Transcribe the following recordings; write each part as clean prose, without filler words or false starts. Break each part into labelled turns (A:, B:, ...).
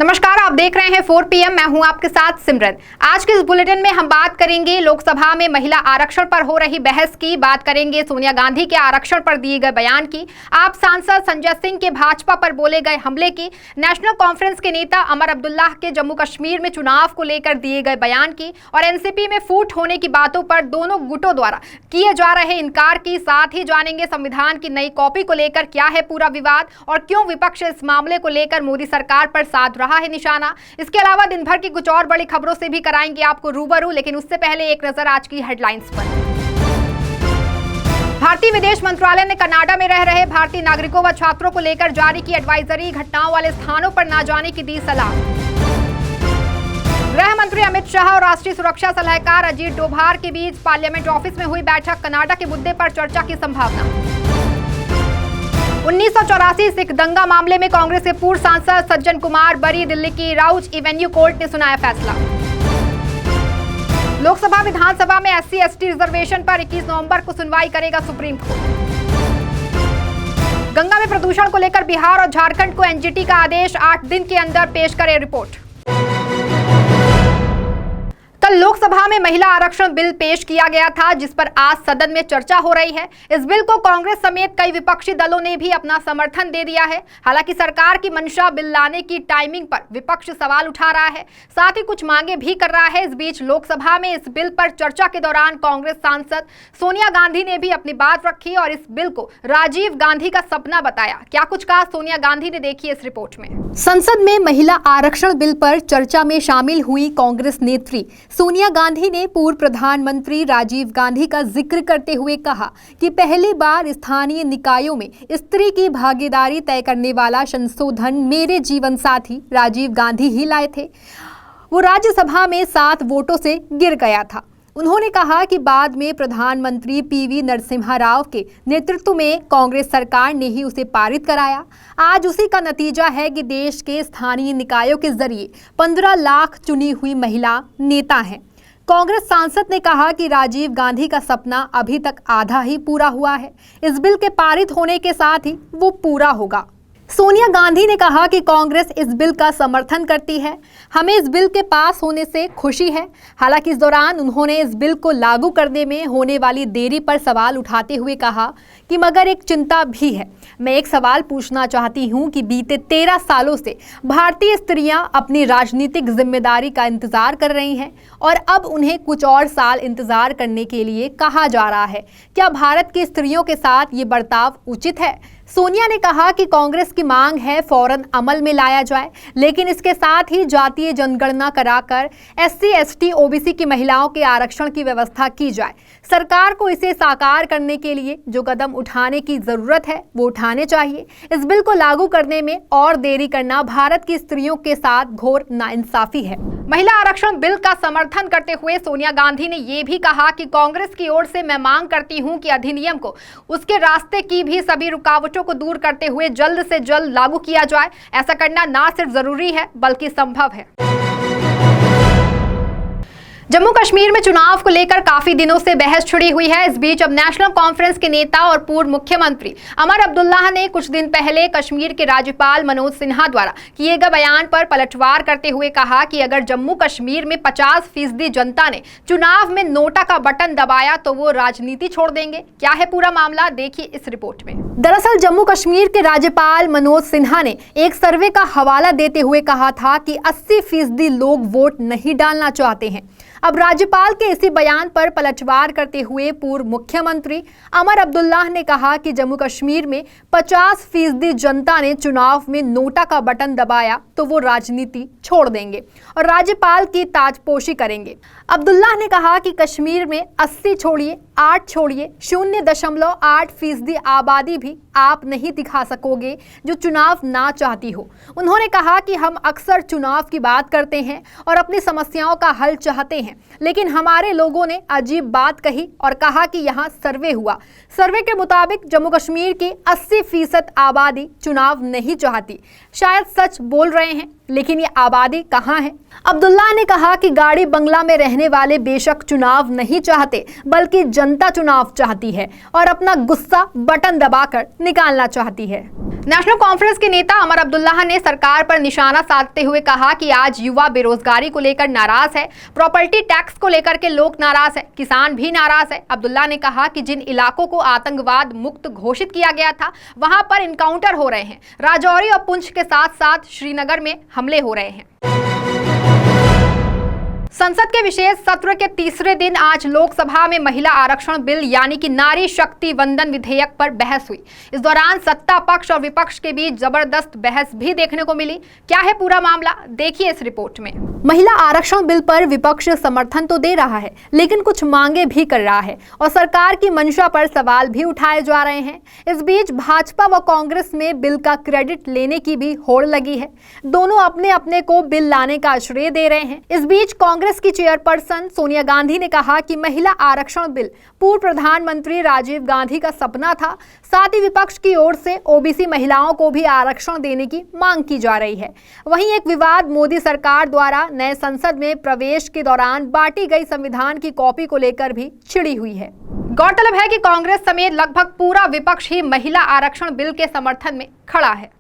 A: नमस्कार, आप देख रहे हैं 4 PM। मैं हूं आपके साथ सिमरन। आज के इस बुलेटिन में हम बात करेंगे लोकसभा में महिला आरक्षण पर हो रही बहस की, बात करेंगे सोनिया गांधी के आरक्षण पर दिए गए बयान की, आप सांसद संजय सिंह के भाजपा पर बोले गए हमले की, नेशनल कॉन्फ्रेंस के नेता अमर अब्दुल्लाह के जम्मू कश्मीर में चुनाव को लेकर दिए गए बयान की और एनसीपी में फूट होने की बातों पर दोनों गुटों द्वारा किए जा रहे इनकार की। साथ ही जानेंगे संविधान की नई कॉपी को लेकर क्या है पूरा विवाद और क्यों विपक्ष इस मामले को लेकर मोदी सरकार पर साध रहा है निशाना। इसके अलावा दिन भर की कुछ और बड़ी खबरों से भी कराएंगे आपको रूबरू, लेकिन उससे पहले एक नजर आज की हेडलाइंस पर। भारतीय विदेश मंत्रालय ने कनाडा में रह रहे भारतीय नागरिकों व छात्रों को लेकर जारी की एडवाइजरी, घटनाओं वाले स्थानों पर न जाने की दी सलाह। गृह मंत्री अमित शाह और राष्ट्रीय सुरक्षा सलाहकार अजीत डोभाल के बीच पार्लियामेंट ऑफिस में हुई बैठक, कनाडा के मुद्दे पर चर्चा की संभावना। 1984 सिख दंगा मामले में कांग्रेस के पूर्व सांसद सज्जन कुमार बरी, दिल्ली की राउज एवेन्यू कोर्ट ने सुनाया फैसला। लोकसभा विधानसभा में SC/ST रिजर्वेशन पर 21 नवंबर को सुनवाई करेगा सुप्रीम कोर्ट। गंगा में प्रदूषण को लेकर बिहार और झारखंड को NGT का आदेश, 8 दिन के अंदर पेश करे रिपोर्ट। कल लोकसभा में महिला आरक्षण बिल पेश किया गया था, जिस पर आज सदन में चर्चा हो रही है। इस बिल को कांग्रेस समेत कई विपक्षी दलों ने भी अपना समर्थन दे दिया है। हालांकि सरकार की मंशा बिल लाने की टाइमिंग पर विपक्ष सवाल उठा रहा है, साथ ही कुछ मांगे भी कर रहा है। इस बीच लोकसभा में इस बिल पर चर्चा के दौरान कांग्रेस सांसद सोनिया गांधी ने भी अपनी बात रखी और इस बिल को राजीव गांधी का सपना बताया। क्या कुछ कहा सोनिया गांधी ने, देखिए इस रिपोर्ट में। संसद में महिला आरक्षण बिल पर चर्चा में शामिल हुई कांग्रेस नेत्री सोनिया गांधी ने पूर्व प्रधानमंत्री राजीव गांधी का जिक्र करते हुए कहा कि पहली बार स्थानीय निकायों में स्त्री की भागीदारी तय करने वाला संशोधन मेरे जीवन साथी राजीव गांधी ही लाए थे। वो राज्यसभा में 7 वोटों से गिर गया था। उन्होंने कहा कि बाद में प्रधानमंत्री PV नरसिम्हा राव के नेतृत्व में कांग्रेस सरकार ने ही उसे पारित कराया। आज उसी का नतीजा है कि देश के स्थानीय निकायों के जरिए 15 लाख चुनी हुई महिला नेता हैं। कांग्रेस सांसद ने कहा कि राजीव गांधी का सपना अभी तक आधा ही पूरा हुआ है। इस बिल के पारित होने के साथ ही वो पूरा होगा। सोनिया गांधी ने कहा कि कांग्रेस इस बिल का समर्थन करती है, हमें इस बिल के पास होने से खुशी है। हालांकि इस दौरान उन्होंने इस बिल को लागू करने में होने वाली देरी पर सवाल उठाते हुए कहा कि मगर एक चिंता भी है। मैं एक सवाल पूछना चाहती हूं कि बीते 13 सालों से भारतीय स्त्रियां अपनी राजनीतिक जिम्मेदारी का इंतजार कर रही हैं और अब उन्हें कुछ और साल इंतजार करने के लिए कहा जा रहा है। क्या भारत की स्त्रियों के साथ ये बर्ताव उचित है? सोनिया ने कहा कि कांग्रेस की मांग है फौरन अमल में लाया जाए, लेकिन इसके साथ ही जातीय जनगणना कराकर SC/ST OBC की महिलाओं के आरक्षण की व्यवस्था की जाए। सरकार को इसे साकार करने के लिए जो कदम उठाने की जरूरत है वो उठाने चाहिए। इस बिल को लागू करने में और देरी करना भारत की स्त्रियों के साथ घोर नाइंसाफी है। महिला आरक्षण बिल का समर्थन करते हुए सोनिया गांधी ने ये भी कहा कि कांग्रेस की ओर से मैं मांग करती हूं कि अधिनियम को उसके रास्ते की भी सभी रुकावटों को दूर करते हुए जल्द से जल्द लागू किया जाए। ऐसा करना ना सिर्फ जरूरी है बल्कि संभव है। जम्मू कश्मीर में चुनाव को लेकर काफी दिनों से बहस छिड़ी हुई है। इस बीच अब नेशनल कॉन्फ्रेंस के नेता और पूर्व मुख्यमंत्री अमर अब्दुल्लाह ने कुछ दिन पहले कश्मीर के राज्यपाल मनोज सिन्हा द्वारा किए गए बयान पर पलटवार करते हुए कहा कि अगर जम्मू कश्मीर में 50% जनता ने चुनाव में नोटा का बटन दबाया तो वो राजनीति छोड़ देंगे। क्या है पूरा मामला, देखिए इस रिपोर्ट में। दरअसल जम्मू कश्मीर के राज्यपाल मनोज सिन्हा ने एक सर्वे का हवाला देते हुए कहा था कि 80% लोग वोट नहीं डालना चाहते हैं। अब राज्यपाल के इसी बयान पर पलटवार करते हुए पूर्व मुख्यमंत्री अमर अब्दुल्लाह ने कहा कि जम्मू कश्मीर में 50% जनता ने चुनाव में नोटा का बटन दबाया तो वो राजनीति छोड़ देंगे और राज्यपाल की ताजपोशी करेंगे। अब्दुल्लाह ने कहा कि कश्मीर में 80 छोड़िए 8 छोड़िए 0.8% आबादी भी आप नहीं दिखा सकोगे जो चुनाव ना चाहती हो। उन्होंने कहा कि हम अक्सर चुनाव की बात करते हैं और अपनी समस्याओं का हल चाहते हैं, लेकिन हमारे लोगों ने अजीब बात कही और कहा कि यहाँ सर्वे हुआ। सर्वे के मुताबिक जम्मू कश्मीर की 80% आबादी चुनाव नहीं चाहती। शायद सच बोल रहे हैं, लेकिन ये आबादी कहाँ है? अब्दुल्ला ने कहा कि गाड़ी बंगला में रहने वाले बेशक चुनाव नहीं चाहते, बल्कि जनता चुनाव चाहती है और अपना गुस्सा बटन दबाकर निकालना चाहती है। नेशनल कॉन्फ्रेंस के नेता अमर अब्दुल्ला ने सरकार पर निशाना साधते हुए कहा कि आज युवा बेरोजगारी को लेकर नाराज है, प्रॉपर्टी टैक्स को लेकर के लोग नाराज है, किसान भी नाराज है। अब्दुल्ला ने कहा कि जिन इलाकों को आतंकवाद मुक्त घोषित किया गया था, वहां पर इनकाउंटर हो रहे हैं। राजौरी और पुंछ के साथ साथ श्रीनगर में हमले हो रहे हैं। संसद के विशेष सत्र के तीसरे दिन आज लोकसभा में महिला आरक्षण बिल यानी कि नारी शक्ति वंदन विधेयक पर बहस हुई। इस दौरान सत्ता पक्ष और विपक्ष के बीच जबरदस्त बहस भी देखने को मिली। क्या है पूरा मामला, देखिए इस रिपोर्ट में। महिला आरक्षण बिल पर विपक्ष समर्थन तो दे रहा है, लेकिन कुछ मांगे भी कर रहा है और सरकार की मंशा पर सवाल भी उठाए जा रहे हैं। इस बीच भाजपा व कांग्रेस में बिल का क्रेडिट लेने की भी होड़ लगी है। दोनों अपने अपने को बिल लाने का श्रेय दे रहे हैं। इस बीच कांग्रेस की चेयरपर्सन सोनिया गांधी ने कहा कि महिला आरक्षण बिल पूर्व प्रधानमंत्री राजीव गांधी का सपना था। साथ ही विपक्ष की ओर से ओबीसी महिलाओं को भी आरक्षण देने की मांग की जा रही है। वहीं एक विवाद मोदी सरकार द्वारा नए संसद में प्रवेश के दौरान बांटी गई संविधान की कॉपी को लेकर भी छिड़ी हुई है। गौरतलब है कि कांग्रेस समेत लगभग पूरा विपक्ष ही महिला आरक्षण बिल के समर्थन में खड़ा है।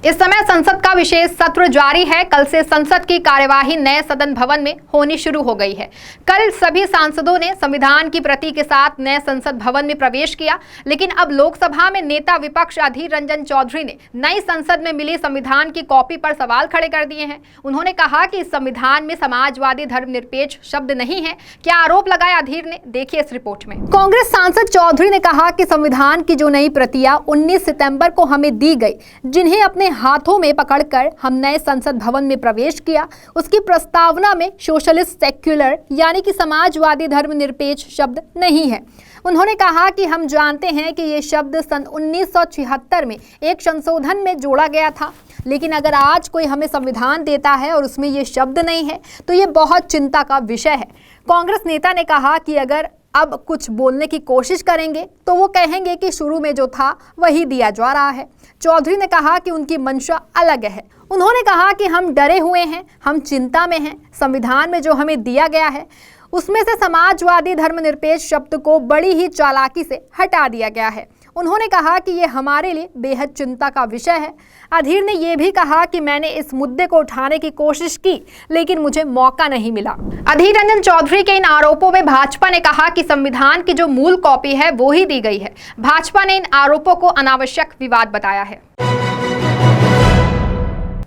A: इस समय संसद का विशेष सत्र जारी है। कल से संसद की कार्यवाही नए सदन भवन में होनी शुरू हो गई है। कल सभी सांसदों ने संविधान की प्रति के साथ नए संसद भवन में प्रवेश किया, लेकिन अब लोकसभा में नेता विपक्ष अधीर रंजन चौधरी ने नई संसद में मिली संविधान की कॉपी पर सवाल खड़े कर दिए हैं। उन्होंने कहा कि इस संविधान में समाजवादी धर्मनिरपेक्ष शब्द नहीं है। क्या आरोप लगाया अधीर ने, देखिए इस रिपोर्ट में। कांग्रेस सांसद चौधरी ने कहा कि संविधान की जो नई प्रतियां 19 सितंबर को हमें दी गई, जिन्हें अपने हाथों में पकड़कर हम नए संसद भवन में प्रवेश किया, उसकी प्रस्तावना में सोशलिस्ट सेक्युलर यानी कि समाजवादी धर्मनिरपेक्ष शब्द नहीं है। उन्होंने कहा कि हम जानते हैं कि ये शब्द सन 1976 में एक संशोधन में जोड़ा गया था, लेकिन अगर आज कोई हमें संविधान देता है और उसमें ये शब्द नहीं है तो ये बहुत चिंता का विषय है। कांग्रेस नेता ने कहा कि अगर अब कुछ बोलने की कोशिश करेंगे तो वो कहेंगे कि शुरू में जो था वही दिया जा रहा है। चौधरी ने कहा कि उनकी मंशा अलग है। उन्होंने कहा कि हम डरे हुए हैं, हम चिंता में हैं। संविधान में जो हमें दिया गया है उसमें से समाजवादी धर्मनिरपेक्ष शब्द को बड़ी ही चालाकी से हटा दिया गया है। उन्होंने कहा कि ये हमारे लिए बेहद चिंता का विषय है। अधीर ने यह भी कहा कि मैंने इस मुद्दे को उठाने की कोशिश की, लेकिन मुझे मौका नहीं मिला। अधीर रंजन चौधरी के इन आरोपों में भाजपा ने कहा कि संविधान की जो मूल कॉपी है वो ही दी गई है। भाजपा ने इन आरोपों को अनावश्यक विवाद बताया है।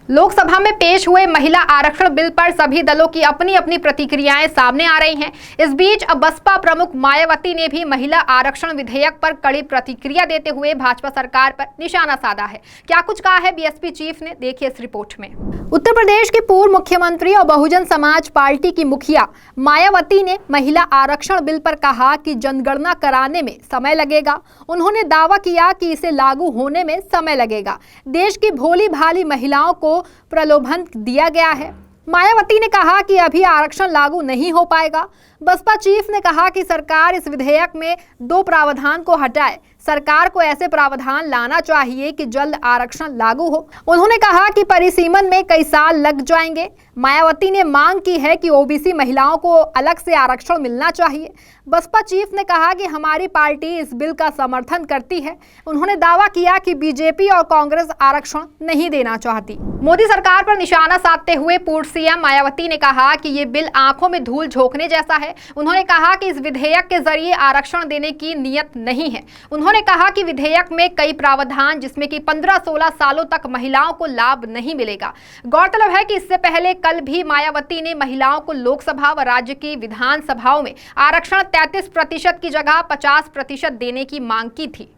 A: लोकसभा में पेश हुए महिला आरक्षण बिल पर सभी दलों की अपनी अपनी प्रतिक्रियाएं सामने आ रही हैं। इस बीच अब बसपा प्रमुख मायावती ने भी महिला आरक्षण विधेयक पर कड़ी प्रतिक्रिया देते हुए भाजपा सरकार पर निशाना साधा है। क्या कुछ कहा है बीएसपी चीफ ने, देखिए इस रिपोर्ट में। उत्तर प्रदेश की पूर्व मुख्यमंत्री और बहुजन समाज पार्टी की मुखिया मायावती ने महिला आरक्षण बिल पर कहा कि जनगणना कराने में समय लगेगा। उन्होंने दावा किया कि इसे लागू होने में समय लगेगा। देश की भोली भाली महिलाओं को प्रलोभन दिया गया है। मायावती ने कहा कि अभी आरक्षण लागू नहीं हो पाएगा। बसपा चीफ ने कहा कि सरकार इस विधेयक में 2 प्रावधान को हटाए। सरकार को ऐसे प्रावधान लाना चाहिए कि जल्द आरक्षण लागू हो। उन्होंने कहा कि परिसीमन में कई साल लग जाएंगे। मायावती ने मांग की है कि ओबीसी महिलाओं को अलग से आरक्षण मिलना चाहिए। बसपा चीफ ने कहा कि हमारी पार्टी इस बिल का समर्थन करती है। उन्होंने दावा किया कि बीजेपी और कांग्रेस आरक्षण नहीं देना चाहती। मोदी सरकार पर निशाना साधते हुए पूर्व सीएम मायावती ने कहा कि ये बिल आंखों में धूल झोंकने जैसा है। उन्होंने कहा कि इस विधेयक के जरिए आरक्षण देने की नियत नहीं है। उन्होंने कहा कि विधेयक में कई प्रावधान जिसमें कि 15-16 सालों तक महिलाओं को लाभ नहीं मिलेगा। गौरतलब है कि इससे पहले कल भी मायावती ने महिलाओं को लोकसभा व राज्य की विधानसभाओं में आरक्षण 33% की जगह 50% देने की मांग की थी।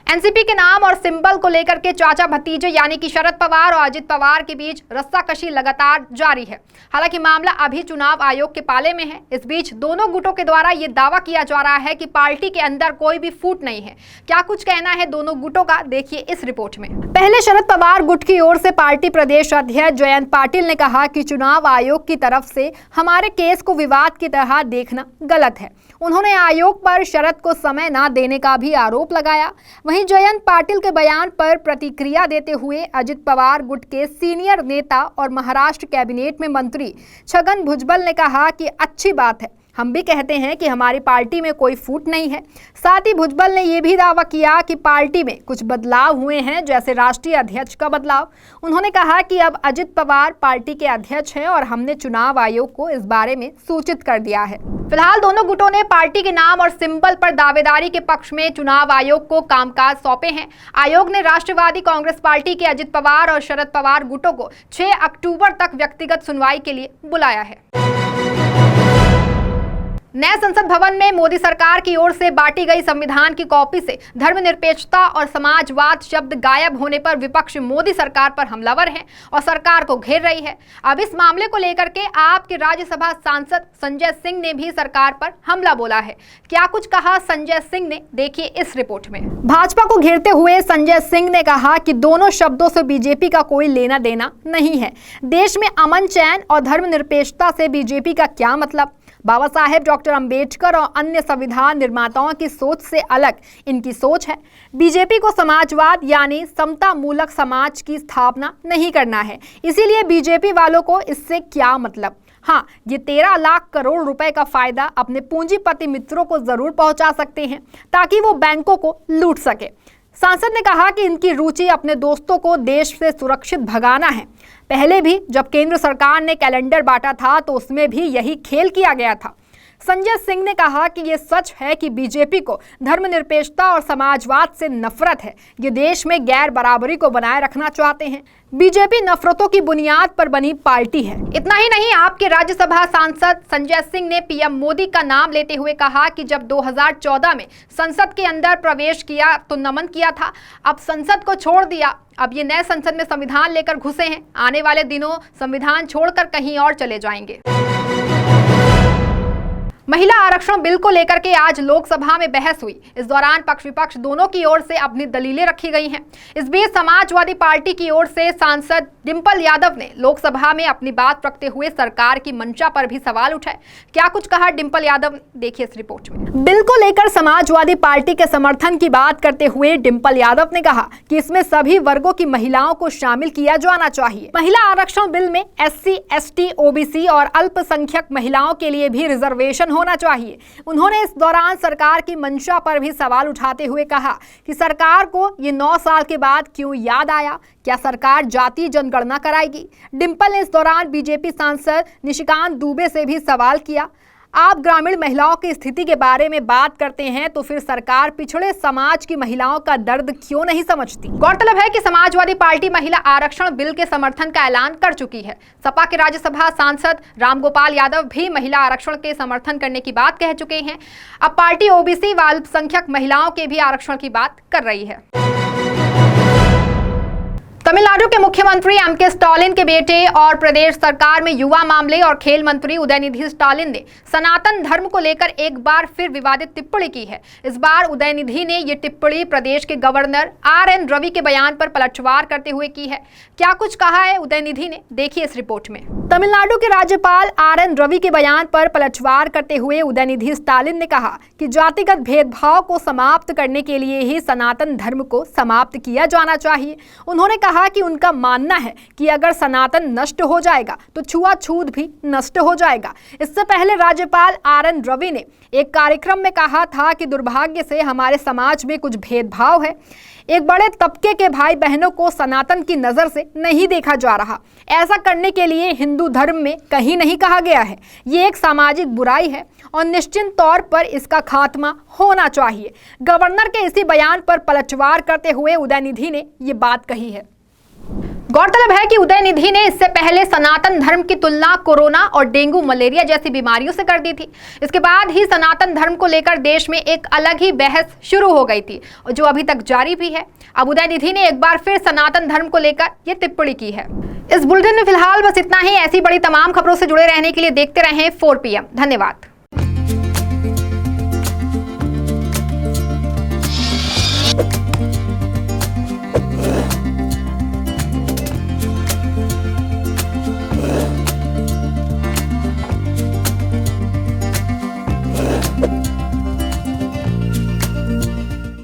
A: एनसीपी के नाम और सिंबल को लेकर के चाचा भतीजे यानी कि शरद पवार और अजित पवार के बीच रस्साकशी लगातार जारी है। हालांकि मामला अभी चुनाव आयोग के पाले में है। इस बीच दोनों गुटों के द्वारा ये दावा किया जा रहा है कि पार्टी के अंदर कोई भी फूट नहीं है। क्या कुछ कहना है दोनों गुटों का, देखिए इस रिपोर्ट में। पहले शरद पवार गुट की ओर से पार्टी प्रदेश अध्यक्ष जयंत पाटिल ने कहा कि चुनाव आयोग की तरफ से हमारे केस को विवाद की तरह देखना गलत है। उन्होंने आयोग पर शरद को समय न देने का भी आरोप लगाया। वहीं जयंत पाटिल के बयान पर प्रतिक्रिया देते हुए अजित पवार गुट के सीनियर नेता और महाराष्ट्र कैबिनेट में मंत्री छगन भुजबल ने कहा कि अच्छी बात है, हम भी कहते हैं कि हमारी पार्टी में कोई फूट नहीं है। साथ ही भुजबल ने यह भी दावा किया कि पार्टी में कुछ बदलाव हुए हैं, जैसे राष्ट्रीय अध्यक्ष का बदलाव। उन्होंने कहा कि अब अजित पवार पार्टी के अध्यक्ष हैं और हमने चुनाव आयोग को इस बारे में सूचित कर दिया है। फिलहाल दोनों गुटों ने पार्टी के नाम और सिंबल पर दावेदारी के पक्ष में चुनाव आयोग को कामकाज सौंपे हैं। आयोग ने राष्ट्रवादी कांग्रेस पार्टी के अजित पवार और शरद पवार गुटों को 6 अक्टूबर तक व्यक्तिगत सुनवाई के लिए बुलाया है। नए संसद भवन में मोदी सरकार की ओर से बांटी गई संविधान की कॉपी से धर्मनिरपेक्षता और समाजवाद शब्द गायब होने पर विपक्ष मोदी सरकार पर हमलावर है और सरकार को घेर रही है। अब इस मामले को लेकर के आपके राज्यसभा सांसद संजय सिंह ने भी सरकार पर हमला बोला है। क्या कुछ कहा संजय सिंह ने, देखिए इस रिपोर्ट में। भाजपा को घेरते हुए संजय सिंह ने कहा कि दोनों शब्दों से बीजेपी का कोई लेना देना नहीं है। देश में अमन चैन और धर्मनिरपेक्षता से बीजेपी का क्या मतलब? बाबा साहेब डॉक्टर अंबेडकर और अन्य संविधान निर्माताओं की सोच से अलग इनकी सोच है। बीजेपी को समाजवाद यानी समता मूलक समाज की स्थापना नहीं करना है, इसीलिए बीजेपी वालों को इससे क्या मतलब? हाँ, ये 13 लाख करोड़ रुपए का फायदा अपने पूंजीपति मित्रों को जरूर पहुंचा सकते हैं ताकि वो बैंकों को लूट सके। सांसद ने कहा कि इनकी रुचि अपने दोस्तों को देश से सुरक्षित भगाना है। पहले भी जब केंद्र सरकार ने कैलेंडर बांटा था तो उसमें भी यही खेल किया गया था। संजय सिंह ने कहा कि ये सच है कि बीजेपी को धर्मनिरपेक्षता और समाजवाद से नफरत है। ये देश में गैर बराबरी को बनाए रखना चाहते हैं। बीजेपी नफरतों की बुनियाद पर बनी पार्टी है। इतना ही नहीं, आपके राज्यसभा सांसद संजय सिंह ने पीएम मोदी का नाम लेते हुए कहा कि जब 2014 में संसद के अंदर प्रवेश किया तो नमन किया था, अब संसद को छोड़ दिया, अब ये नए संसद में संविधान लेकर घुसे हैं, आने वाले दिनों संविधान छोड़कर कहीं और चले जाएंगे। महिला आरक्षण बिल को लेकर के आज लोकसभा में बहस हुई। इस दौरान पक्ष विपक्ष दोनों की ओर से अपनी दलीलें रखी गई हैं। इस बीच समाजवादी पार्टी की ओर से सांसद डिंपल यादव ने लोकसभा में अपनी बात रखते हुए सरकार की मंशा पर भी सवाल उठाए। क्या कुछ कहा डिंपल यादव ने, देखिए इस रिपोर्ट में। बिल को लेकर समाजवादी पार्टी के समर्थन की बात करते हुए डिंपल यादव ने कहा कि इसमें सभी वर्गों की महिलाओं को शामिल किया जाना चाहिए। महिला आरक्षण बिल में SC, ST, OBC और अल्पसंख्यक महिलाओं के लिए भी रिजर्वेशन होना चाहिए। उन्होंने इस दौरान सरकार की मंशा पर भी सवाल उठाते हुए कहा कि सरकार को ये 9 साल के बाद क्यों याद आया, क्या सरकार जातीय जनगणना कराएगी? डिंपल ने इस दौरान बीजेपी सांसद निशिकांत दुबे से भी सवाल किया, आप ग्रामीण महिलाओं की स्थिति के बारे में बात करते हैं तो फिर सरकार पिछड़े समाज की महिलाओं का दर्द क्यों नहीं समझती? गौरतलब है कि समाजवादी पार्टी महिला आरक्षण बिल के समर्थन का ऐलान कर चुकी है। सपा के राज्यसभा सांसद रामगोपाल यादव भी महिला आरक्षण के समर्थन करने की बात कह चुके हैं। अब पार्टी OBC व अल्पसंख्यक महिलाओं के भी आरक्षण की बात कर रही है। तमिलनाडु के मुख्यमंत्री M.K. स्टालिन के बेटे और प्रदेश सरकार में युवा मामले और खेल मंत्री उदयनिधि स्टालिन ने सनातन धर्म को लेकर एक बार फिर विवादित टिप्पणी की है। इस बार उदयनिधि ने ये टिप्पणी प्रदेश के गवर्नर RN रवि के बयान पर पलटवार करते हुए की है। क्या कुछ कहा है उदयनिधि ने, देखिए इस रिपोर्ट में। तमिलनाडु के राज्यपाल RN रवि के बयान पर पलटवार करते हुए उदयनिधि स्टालिन ने कहा कि जातिगत भेदभाव को समाप्त करने के लिए ही सनातन धर्म को समाप्त किया जाना चाहिए। उन्होंने कहा कि उनका मानना है कि अगर सनातन नष्ट हो जाएगा तो छुआछूत भी नष्ट हो जाएगा। इससे पहले राज्यपाल RN रवि ने एक कार्यक्रम में कहा था कि दुर्भाग्य से हमारे समाज में कुछ भेदभाव है। एक बड़े तबके के भाई बहनों को सनातन की नजर से नहीं देखा जा रहा। ऐसा करने के लिए हिंदू धर्म में कहीं नहीं कहा गया है। ये एक सामाजिक बुराई है और निश्चित तौर पर इसका खात्मा होना चाहिए। गवर्नर के इसी बयान पर पलटवार करते हुए उदयनिधि ने ये बात कही है। गौरतलब है कि उदयनिधि ने इससे पहले सनातन धर्म की तुलना कोरोना और डेंगू मलेरिया जैसी बीमारियों से कर दी थी। इसके बाद ही सनातन धर्म को लेकर देश में एक अलग ही बहस शुरू हो गई थी, जो अभी तक जारी भी है। अब उदयनिधि ने एक बार फिर सनातन धर्म को लेकर ये टिप्पणी की है। इस बुलेटिन में फिलहाल बस इतना ही। ऐसी बड़ी तमाम खबरों से जुड़े रहने के लिए देखते रहें 4 PM। धन्यवाद।